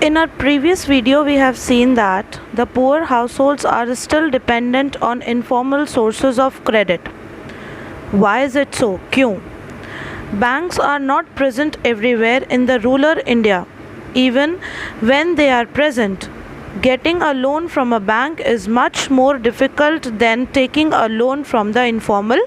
In our previous video, we have seen that the poor households are still dependent on informal sources of credit. Why is it so? क्यों? Banks are not present everywhere in the rural India. Even when they are present, getting a loan from a bank is much more difficult than taking a loan from the informal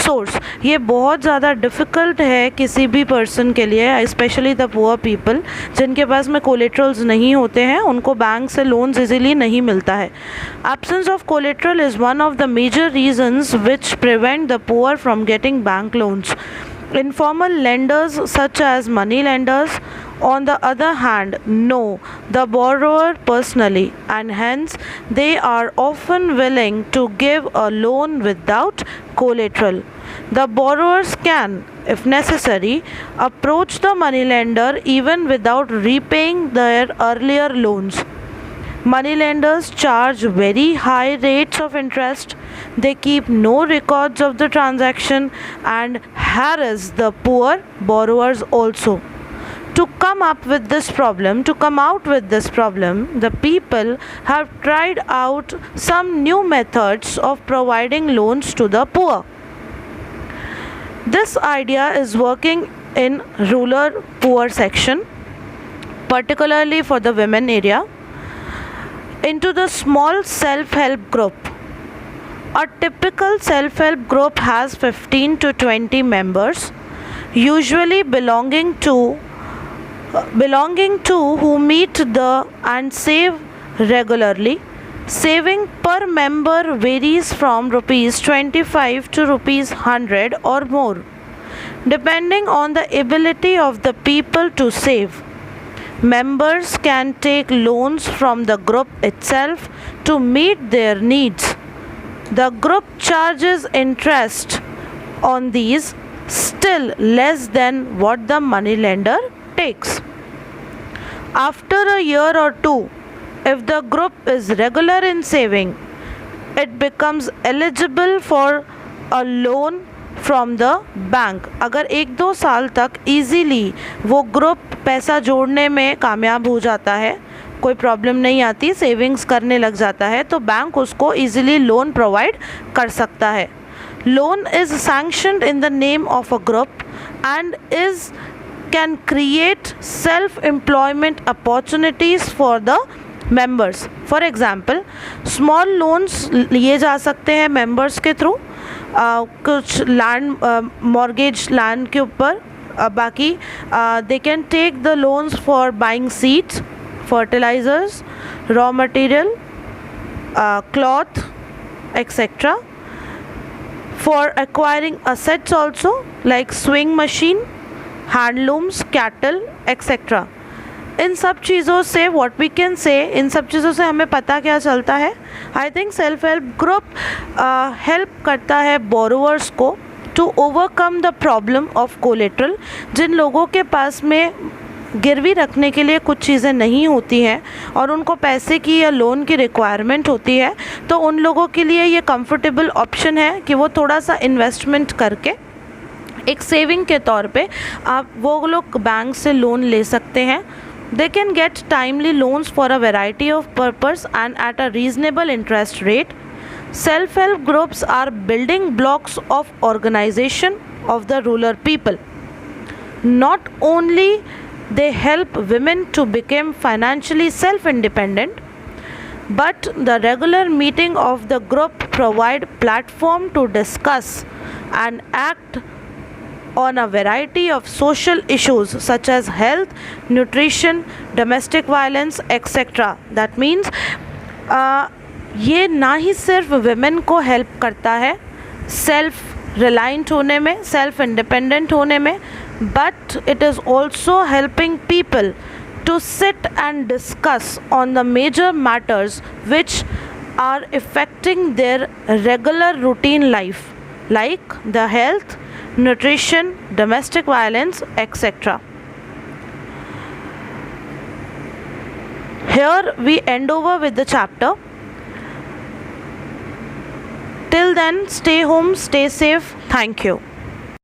source. ये बहुत ज़्यादा difficult है किसी भी person के लिए, specially the poor people जिनके पास में कोलेट्रल्स नहीं होते हैं, उनको बैंक से लोन्स इजीली नहीं मिलता है. Absence of collateral is one of the major reasons which prevent the poor from getting bank loans. Informal lenders such as money lenders, on the other hand, know the borrower personally, and hence they are often willing to give a loan without collateral. The borrowers can, if necessary, approach the moneylender even without repaying their earlier loans. Moneylenders charge very high rates of interest. They keep no records of the transaction and harass the poor borrowers also. To come out with this problem, the people have tried out some new methods of providing loans to the poor. This idea is working in rural poor section, particularly for the women area, into the small self-help group. A typical self-help group has 15 to 20 members, usually belonging to who meet and save regularly. Saving per member varies from rupees 25 to rupees 100 or more, depending on the ability of the people to save. Members can take loans from the group itself to meet their needs. The group charges interest on these, still less than what the moneylender takes. After a year or two, if the group is regular in saving, it becomes eligible for a loan from the bank. अगर 1-2 साल तक easily वो group पैसा जोड़ने में कामयाब हो जाता है, कोई प्रॉब्लम नहीं आती, सेविंग्स करने लग जाता है, तो बैंक उसको ईज़िली लोन प्रोवाइड कर सकता है. Loan is sanctioned in the name of a group and can create self employment opportunities for the members. For example, small loans लिए जा सकते हैं मेंबर्स के थ्रू, कुछ लैंड मॉर्गेज लैंड के ऊपर. बाकी they can take the loans for buying seeds, fertilisers, raw material, cloth, etcetera. For acquiring assets also like sewing machine, handlooms, cattle, etcetera. इन सब चीज़ों से व्हाट वी कैन से, इन सब चीज़ों से हमें पता क्या चलता है? I think self help group help करता है बोरोवर्स को to overcome the problem of collateral. जिन लोगों के पास में गिरवी रखने के लिए कुछ चीज़ें नहीं होती हैं और उनको पैसे की या लोन की रिक्वायरमेंट होती है, तो उन लोगों के लिए ये कंफर्टेबल ऑप्शन है कि वो थोड़ा सा इन्वेस्टमेंट करके एक सेविंग के तौर पे आप वो लोग बैंक से लोन ले सकते हैं. They can get timely loans for a variety of purpose and at a reasonable interest rate. Self-help groups are building blocks of organization of the rural people. Not only they help women to become financially self-independent, but the regular meeting of the group provide platform to discuss and act on a variety of social issues such as health, nutrition, domestic violence, etc. That means ये ना ही सिर्फ women को help करता है self reliant होने में, self independent होने में, but it is also helping people to sit and discuss on the major matters which are affecting their regular routine life, like the health, nutrition, domestic violence, etc. Here we end over with the chapter. Till then, stay home, stay safe. Thank you.